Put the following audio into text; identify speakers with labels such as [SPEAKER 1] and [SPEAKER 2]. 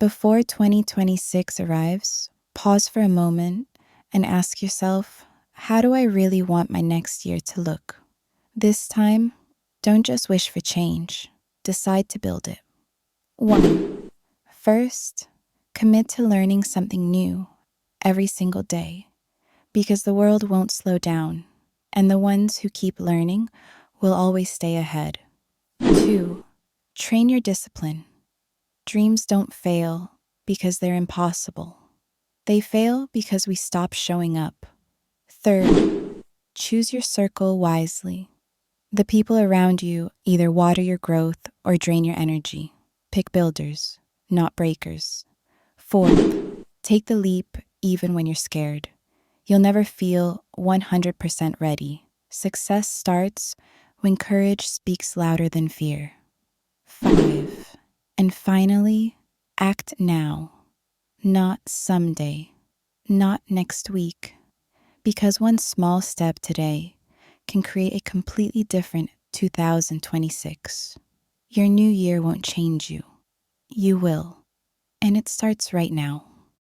[SPEAKER 1] Before 2026 arrives, pause for a moment and ask yourself, how do I really want my next year to look? This time, don't just wish for change, decide to build it. 1. First, commit to learning something new every single day, because the world won't slow down, and the ones who keep learning will always stay ahead. 2. Train your discipline. Dreams don't fail because they're impossible. They fail because we stop showing up. 3. Choose your circle wisely. The people around you either water your growth or drain your energy. Pick builders, not breakers. 4. Take the leap even when you're scared. You'll never feel 100% ready. Success starts when courage speaks louder than fear. 5. And finally, act now. Not someday. Not next week. Because one small step today can create a completely different 2026. Your new year won't change you. You will. And it starts right now.